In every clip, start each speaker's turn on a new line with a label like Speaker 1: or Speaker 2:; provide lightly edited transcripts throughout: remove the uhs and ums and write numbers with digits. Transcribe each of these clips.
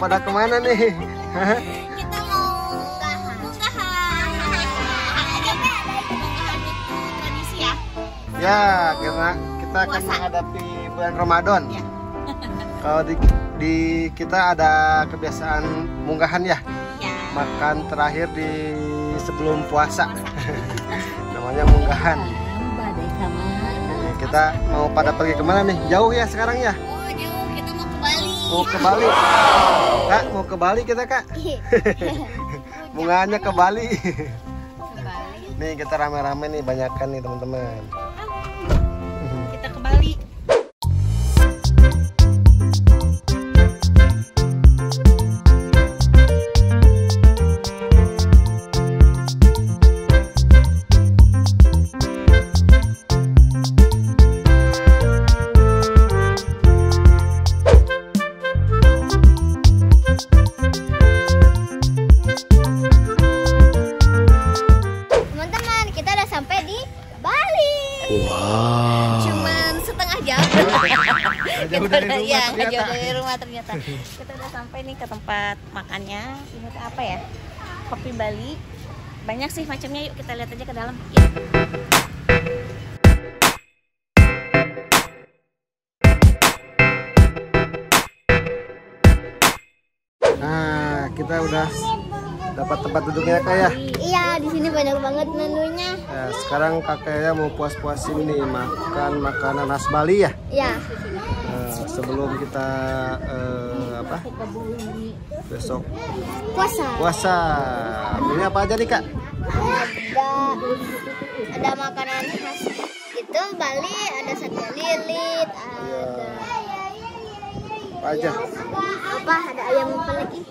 Speaker 1: pada kemana nih?
Speaker 2: Kita mau munggahan. Tradisi ya.
Speaker 1: Ya, karena kita akan menghadapi bulan Ramadan.
Speaker 2: Ya.
Speaker 1: Kalau di kita ada kebiasaan munggahan ya.
Speaker 2: Ya.
Speaker 1: Makan terakhir di sebelum puasa. Namanya munggahan. Kita mau pada pergi kemana nih? Jauh ya sekarang ya?
Speaker 2: Oh jauh, kita mau ke Bali.
Speaker 1: Mau ke Bali. Kak, mau ke Bali kita kak? Bunganya ke Bali.
Speaker 2: Ke Bali.
Speaker 1: Nih kita rame-rame nih, banyakan nih teman-teman.
Speaker 2: Kita ke Bali.
Speaker 1: Jauh dari rumah
Speaker 2: ya,
Speaker 1: ternyata.
Speaker 2: jauh dari rumah ternyata. Kita udah sampai nih ke tempat makannya. Ini tuh apa ya? Kopi Bali. Banyak sih macamnya. Yuk kita lihat aja ke dalam. Yuk.
Speaker 1: Nah, kita udah dapat tempat duduknya kak ya.
Speaker 3: Iya, di sini banyak banget menunya.
Speaker 1: Nah, sekarang kakaknya mau puas-puasin nih makan makanan khas Bali ya.
Speaker 3: Iya.
Speaker 1: Sebelum kita besok
Speaker 3: Puasa.
Speaker 1: Ini apa aja nih kak?
Speaker 3: Ada makanan khas itu Bali, ada sate lilit, ada
Speaker 1: Apa aja?
Speaker 3: apa? Ada ayam apa lagi?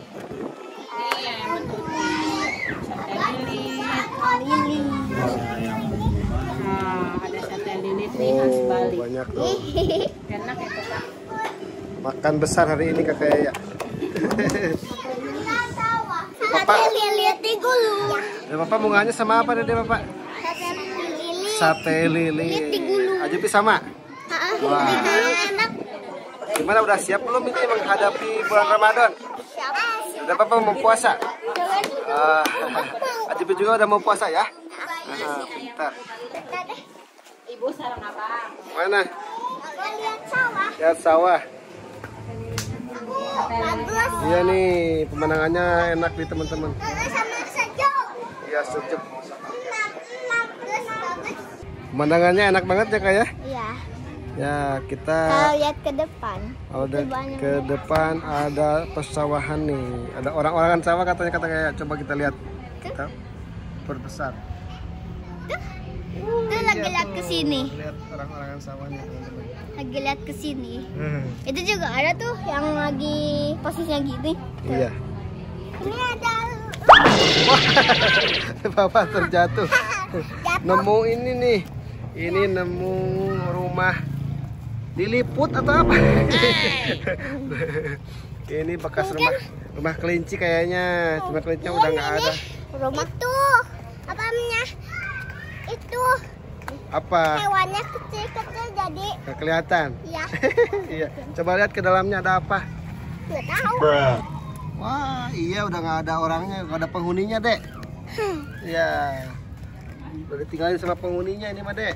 Speaker 3: Lilit.
Speaker 2: Nah, ada sate lilit nih khas Bali.
Speaker 1: Banyak tuh.
Speaker 2: Enak ya Kak.
Speaker 1: Makan besar hari ini kakaknya ya.
Speaker 3: Sate lilit di gulung.
Speaker 1: Ya Bapak bunganya sama apa deh Bapak? Sate lilit. Ajupi sama? Wah.
Speaker 3: Enak.
Speaker 1: Gimana udah siap belum ini menghadapi bulan Ramadan? Udah Bapak mau puasa? Ajupi juga udah mau puasa ya? Pintar.
Speaker 2: Ibu sarang apa?
Speaker 1: Mana?
Speaker 3: Lihat sawah.
Speaker 1: Lihat sawah.
Speaker 3: Bagus.
Speaker 1: Iya nih, pemandangannya enak nih teman-teman.
Speaker 3: Sama sejuk.
Speaker 1: Iya sejuk.
Speaker 3: Bagus.
Speaker 1: Pemandangannya enak banget ya kak ya?
Speaker 3: Iya.
Speaker 1: Ya kita
Speaker 3: Kalau lihat ke depan.
Speaker 1: ada ke depan ada pesawahan nih. Ada orang-orangan sawah katanya kayak coba kita lihat. Kita perbesar.
Speaker 3: Itu lagi lihat ke sini.
Speaker 1: Lihat orang-orangan sawahnya teman-teman.
Speaker 3: Lagi lihat ke sini. Itu juga ada tuh yang lagi posisinya gini.
Speaker 1: Iya.
Speaker 3: Ini ada
Speaker 1: Bapak terjatuh. Nemu ini nih. Ini nemu rumah diliput atau apa? Ini bekas rumah kelinci kayaknya. Cuma kelincinya udah nggak ada.
Speaker 3: rumah itu apa namanya? Itu
Speaker 1: Apa?
Speaker 3: hewannya kecil-kecil jadi
Speaker 1: Nggak kelihatan.
Speaker 3: ya
Speaker 1: Iya. Coba lihat ke dalamnya ada apa?
Speaker 3: nggak tahu.
Speaker 1: Wah, iya udah nggak ada orangnya, nggak ada penghuninya, Dek. Iya. Udah ditinggalin sama penghuninya ini mah, Dek.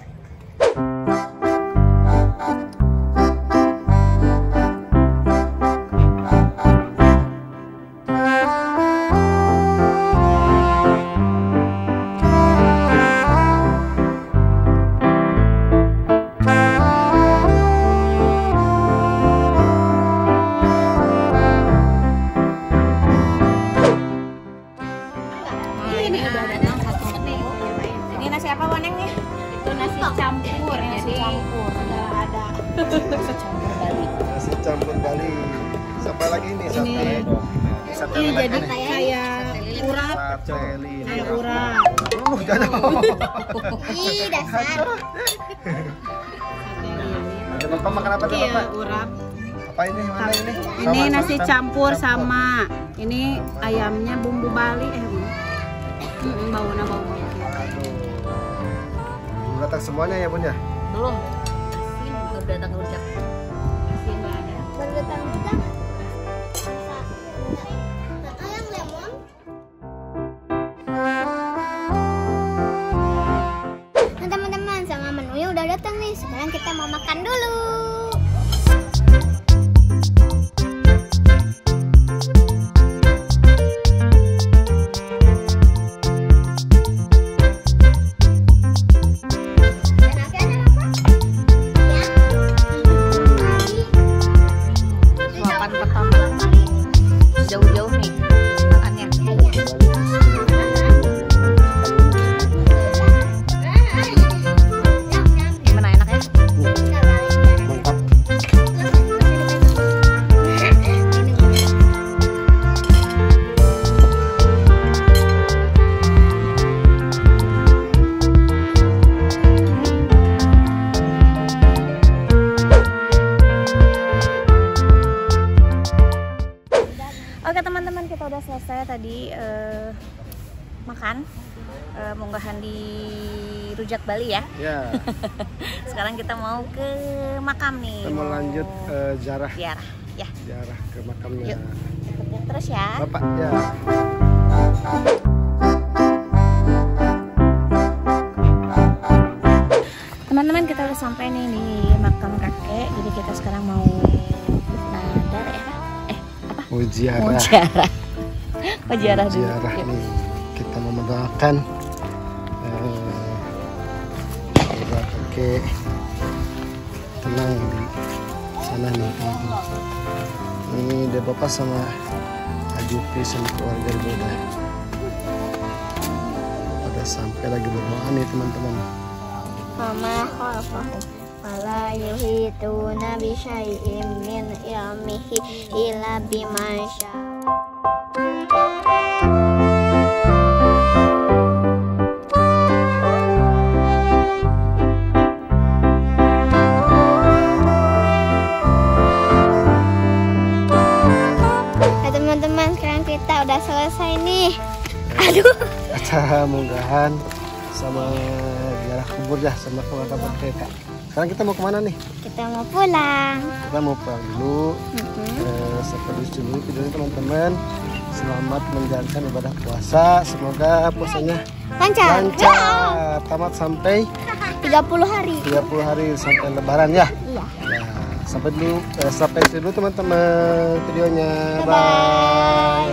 Speaker 2: Ini udah datang satu menu. Ini nasi apa Waneng nih? Itu nasi campur. Nasi campur. Ada. Nasi campur Bali.
Speaker 1: Nasi campur Bali. Siapa lagi ini? Sate
Speaker 2: Ini
Speaker 1: lagi
Speaker 2: jadi
Speaker 1: nih.
Speaker 2: kayak urap.
Speaker 1: Sate lilit.
Speaker 2: Kayak urap.
Speaker 1: Jangan.
Speaker 3: Ih dasar.
Speaker 1: Ada Bapak makan apa tuh,
Speaker 2: Iya,
Speaker 1: Bapak?
Speaker 2: urap.
Speaker 1: Apa ini? Mana ini?
Speaker 2: Ini
Speaker 1: Sama,
Speaker 2: nasi
Speaker 1: sama.
Speaker 2: campur sama ini ayamnya bumbu Bali baunya bau.
Speaker 1: Belum datang semuanya ya, Bun ya?
Speaker 2: Belum. Baru datang rujak. Masih nggak ada.
Speaker 3: Baru datang juga.
Speaker 2: jauh-jauh nih makannya. Gimana, enak ya?
Speaker 1: Mantap.
Speaker 2: Oke teman-teman, kita udah selesai tadi makan munggahan di Rujak Bali ya.
Speaker 1: Ya,
Speaker 2: Sekarang kita mau ke makam nih.
Speaker 1: kita mau lanjut ziarah
Speaker 2: ya
Speaker 1: ke makamnya
Speaker 2: Yuk. Ikutin terus ya.
Speaker 1: Bapak ya.
Speaker 2: Teman-teman, kita udah sampai nih di makam kakek. Jadi kita sekarang mau nadar ya. Apa?
Speaker 1: Mau ziarah.
Speaker 2: Mau ziarah. Mau ziarah dulu.
Speaker 1: Ziarah
Speaker 2: Yuk.
Speaker 1: nih. Kita mau mendoakan semoga kakek tenang di sana nih. Ini dia bapak sama Ajupri sama keluarga udah pada sampai lagi berdoa nih teman-teman.
Speaker 3: Mama khalaqahu wala yuhituna bi syai'in min ilmihi illa bima syaa. Nah, teman-teman, sekarang kita udah selesai nih. Aduh.
Speaker 1: Acara munggahan sama ziarah kubur ya sama keluarga kakek. Sekarang kita mau kemana nih?
Speaker 3: Kita mau pulang.
Speaker 1: Kita mau pulang dulu. Sampai di sini videonya teman-teman. Selamat menjalankan ibadah puasa. Semoga puasanya
Speaker 3: Lancar.
Speaker 1: lancar. Tamat sampai
Speaker 3: 30 hari.
Speaker 1: 30 hari sampai lebaran ya.
Speaker 3: Iya.
Speaker 1: Nah, sampai dulu teman-teman videonya.
Speaker 3: Bye-bye.
Speaker 1: Bye.